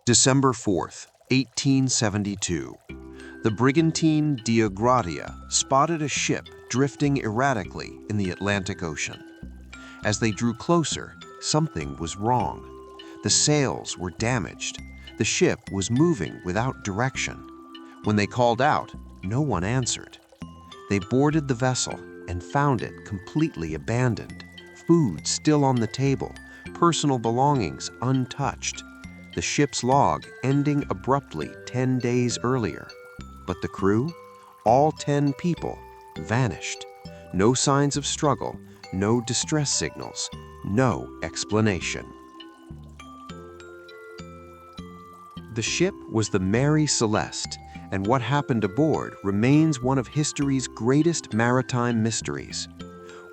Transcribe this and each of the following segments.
December 4th, 1872. The brigantine Gratia spotted a ship drifting erratically in the Atlantic Ocean. As they drew closer, something was wrong. The sails were damaged. The ship was moving without direction. When they called out, no one answered. They boarded the vessel and found it completely abandoned, food still on the table, personal belongings untouched. The ship's log ending abruptly 10 days earlier. But the crew, all 10 people, vanished. No signs of struggle, no distress signals, no explanation. The ship was the Mary Celeste, and what happened aboard remains one of history's greatest maritime mysteries.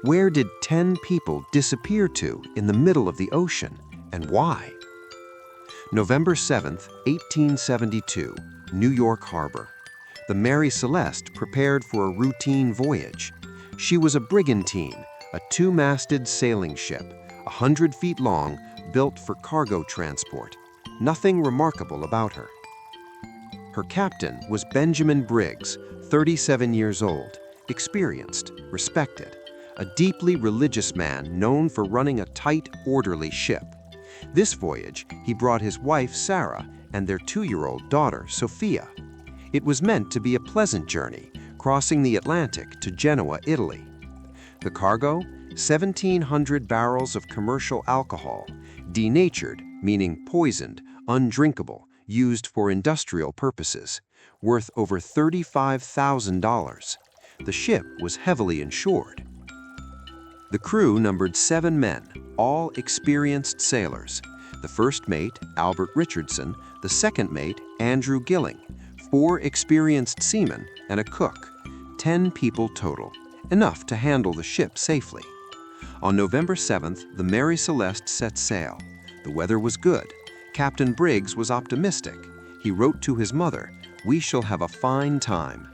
Where did 10 people disappear to in the middle of the ocean, and why? November 7th, 1872, New York Harbor. The Mary Celeste prepared for a routine voyage. She was a brigantine, a 2-masted sailing ship, 100 feet long, built for cargo transport. Nothing remarkable about her. Her captain was Benjamin Briggs, 37 years old, experienced, respected, a deeply religious man known for running a tight, orderly ship. This voyage, he brought his wife, Sarah, and their 2-year-old daughter, Sophia. It was meant to be a pleasant journey, crossing the Atlantic to Genoa, Italy. The cargo, 1,700 barrels of commercial alcohol, denatured, meaning poisoned, undrinkable, used for industrial purposes, worth over $35,000. The ship was heavily insured. The crew numbered 7 men, all experienced sailors. The first mate, Albert Richardson, the second mate, Andrew Gilling, 4 experienced seamen, and a cook. 10 people total, enough to handle the ship safely. On November 7th, the Mary Celeste set sail. The weather was good. Captain Briggs was optimistic. He wrote to his mother, "We shall have a fine time."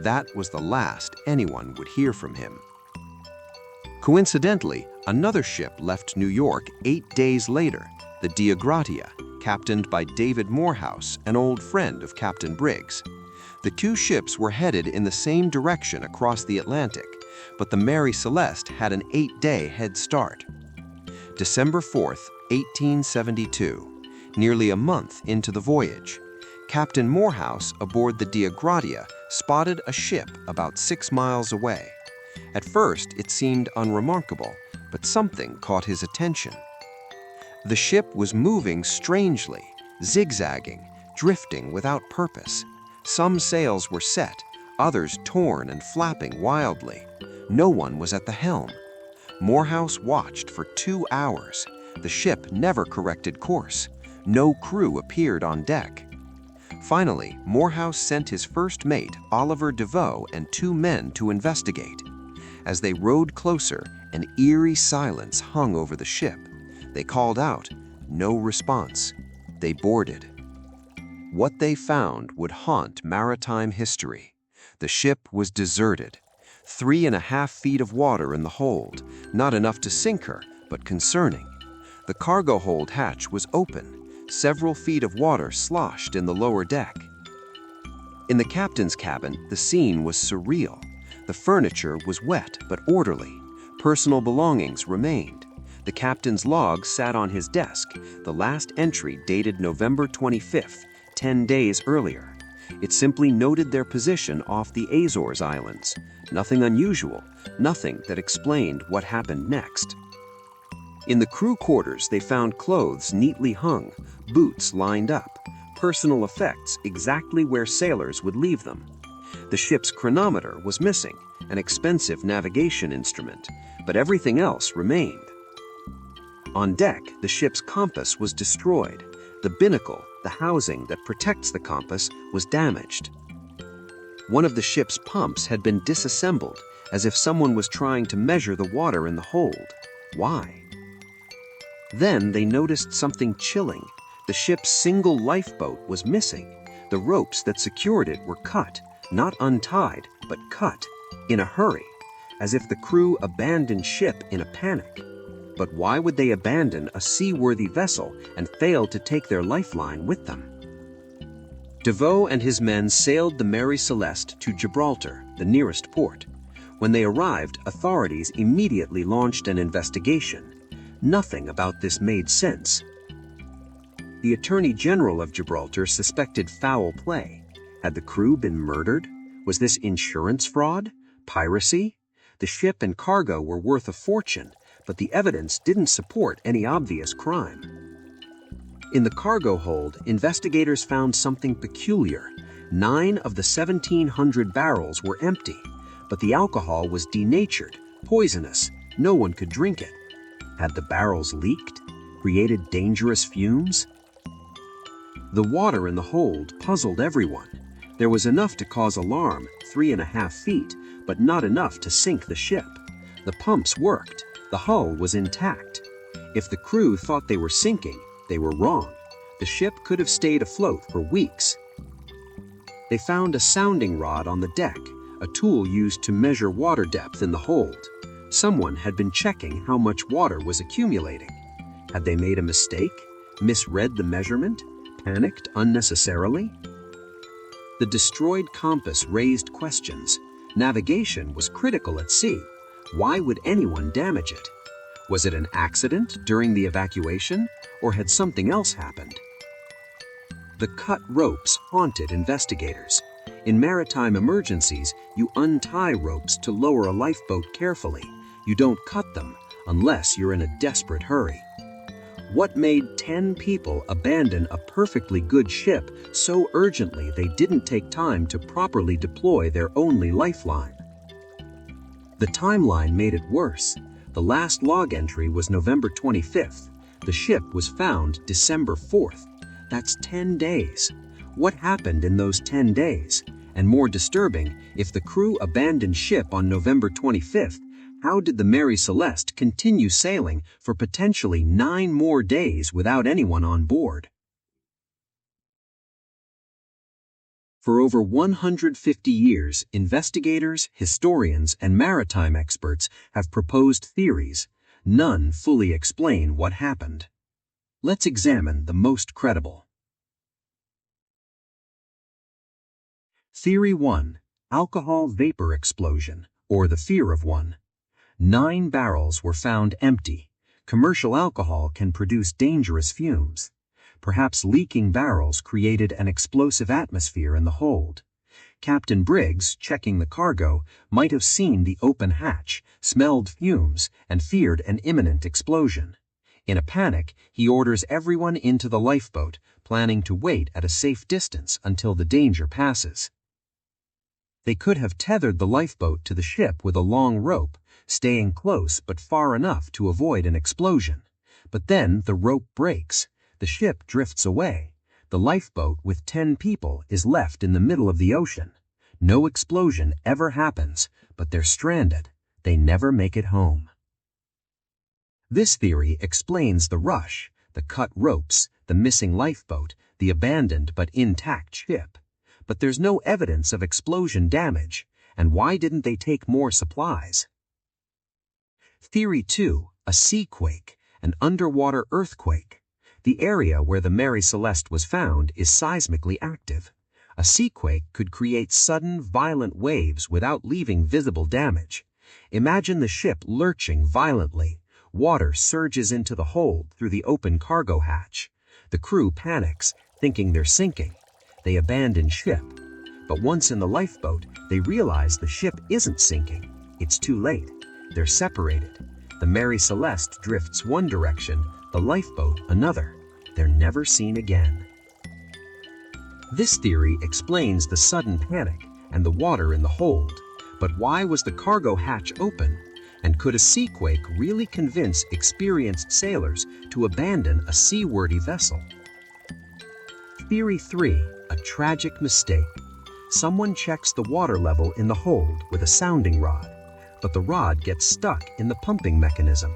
That was the last anyone would hear from him. Coincidentally, another ship left New York 8 days later, the Gratia, captained by David Morehouse, an old friend of Captain Briggs. The 2 ships were headed in the same direction across the Atlantic, but the Mary Celeste had an 8-day head start. December 4th, 1872, nearly a month into the voyage, Captain Morehouse aboard the Gratia spotted a ship about 6 miles away. At first, it seemed unremarkable, but something caught his attention. The ship was moving strangely, zigzagging, drifting without purpose. Some sails were set, others torn and flapping wildly. No one was at the helm. Morehouse watched for 2 hours. The ship never corrected course. No crew appeared on deck. Finally, Morehouse sent his first mate, Oliver DeVoe, and 2 men to investigate. As they rowed closer, an eerie silence hung over the ship. They called out. No response. They boarded. What they found would haunt maritime history. The ship was deserted. 3.5 feet of water in the hold, not enough to sink her, but concerning. The cargo hold hatch was open. Several feet of water sloshed in the lower deck. In the captain's cabin, the scene was surreal. The furniture was wet but orderly. Personal belongings remained. The captain's log sat on his desk, the last entry dated November 25th, 10 days earlier. It simply noted their position off the Azores Islands. Nothing unusual, nothing that explained what happened next. In the crew quarters, they found clothes neatly hung, boots lined up, personal effects exactly where sailors would leave them. The ship's chronometer was missing, an expensive navigation instrument, but everything else remained. On deck, the ship's compass was destroyed. The binnacle, the housing that protects the compass, was damaged. One of the ship's pumps had been disassembled, as if someone was trying to measure the water in the hold. Why? Then they noticed something chilling. The ship's single lifeboat was missing. The ropes that secured it were cut, not untied, but cut, in a hurry, as if the crew abandoned ship in a panic. But why would they abandon a seaworthy vessel and fail to take their lifeline with them? Devoe and his men sailed the Mary Celeste to Gibraltar, the nearest port. When they arrived, authorities immediately launched an investigation. Nothing about this made sense. The Attorney General of Gibraltar suspected foul play. Had the crew been murdered? Was this insurance fraud? Piracy? The ship and cargo were worth a fortune, but the evidence didn't support any obvious crime. In the cargo hold, investigators found something peculiar. 9 of the 1,700 barrels were empty, but the alcohol was denatured, poisonous. No one could drink it. Had the barrels leaked? Created dangerous fumes? The water in the hold puzzled everyone. There was enough to cause alarm, 3.5 feet, but not enough to sink the ship. The pumps worked. The hull was intact. If the crew thought they were sinking, they were wrong. The ship could have stayed afloat for weeks. They found a sounding rod on the deck, a tool used to measure water depth in the hold. Someone had been checking how much water was accumulating. Had they made a mistake? Misread the measurement? Panicked unnecessarily? The destroyed compass raised questions. Navigation was critical at sea. Why would anyone damage it? Was it an accident during the evacuation, or had something else happened? The cut ropes haunted investigators. In maritime emergencies, you untie ropes to lower a lifeboat carefully. You don't cut them unless you're in a desperate hurry. What made 10 people abandon a perfectly good ship so urgently they didn't take time to properly deploy their only lifeline? The timeline made it worse. The last log entry was November 25th. The ship was found December 4th. That's 10 days. What happened in those 10 days? And more disturbing, if the crew abandoned ship on November 25th, how did the Mary Celeste continue sailing for potentially 9 more days without anyone on board? For over 150 years, investigators, historians, and maritime experts have proposed theories. None fully explain what happened. Let's examine the most credible. Theory 1. Alcohol vapor explosion, or the fear of one. 9 barrels were found empty. Commercial alcohol can produce dangerous fumes. Perhaps leaking barrels created an explosive atmosphere in the hold. Captain Briggs, checking the cargo, might have seen the open hatch, smelled fumes, and feared an imminent explosion. In a panic, he orders everyone into the lifeboat, planning to wait at a safe distance until the danger passes. They could have tethered the lifeboat to the ship with a long rope, staying close but far enough to avoid an explosion. But then the rope breaks. The ship drifts away. The lifeboat with 10 people is left in the middle of the ocean. No explosion ever happens, but they're stranded. They never make it home. This theory explains the rush, the cut ropes, the missing lifeboat, the abandoned but intact ship. But there's no evidence of explosion damage, and why didn't they take more supplies? Theory 2. A seaquake, an underwater earthquake. The area where the Mary Celeste was found is seismically active. A seaquake could create sudden, violent waves without leaving visible damage. Imagine the ship lurching violently. Water surges into the hold through the open cargo hatch. The crew panics, thinking they're sinking. They abandon ship. But once in the lifeboat, they realize the ship isn't sinking. It's too late. They're separated. The Mary Celeste drifts one direction, the lifeboat another. They're never seen again. This theory explains the sudden panic and the water in the hold. But why was the cargo hatch open? And could a seaquake really convince experienced sailors to abandon a seaworthy vessel? Theory 3. A tragic mistake. Someone checks the water level in the hold with a sounding rod, but the rod gets stuck in the pumping mechanism.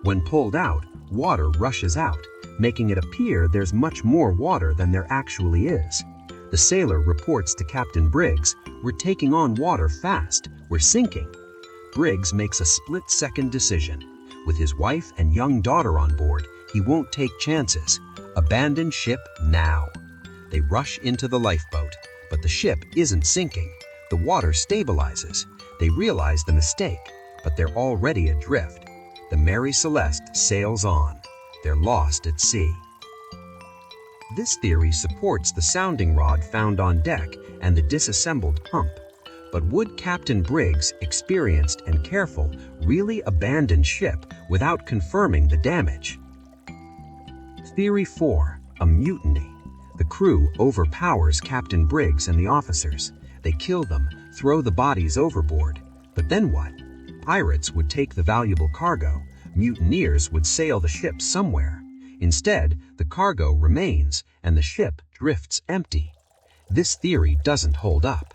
When pulled out, water rushes out, making it appear there's much more water than there actually is. The sailor reports to Captain Briggs, "We're taking on water fast. We're sinking." Briggs makes a split-second decision. With his wife and young daughter on board, he won't take chances. Abandon ship now. They rush into the lifeboat, but the ship isn't sinking. The water stabilizes. They realize the mistake, but they're already adrift. The Mary Celeste sails on. They're lost at sea. This theory supports the sounding rod found on deck and the disassembled pump. But would Captain Briggs, experienced and careful, really abandon ship without confirming the damage? Theory 4. A mutiny. The crew overpowers Captain Briggs and the officers. They kill them, throw the bodies overboard. But then what? Pirates would take the valuable cargo. Mutineers would sail the ship somewhere. Instead, the cargo remains and the ship drifts empty. This theory doesn't hold up.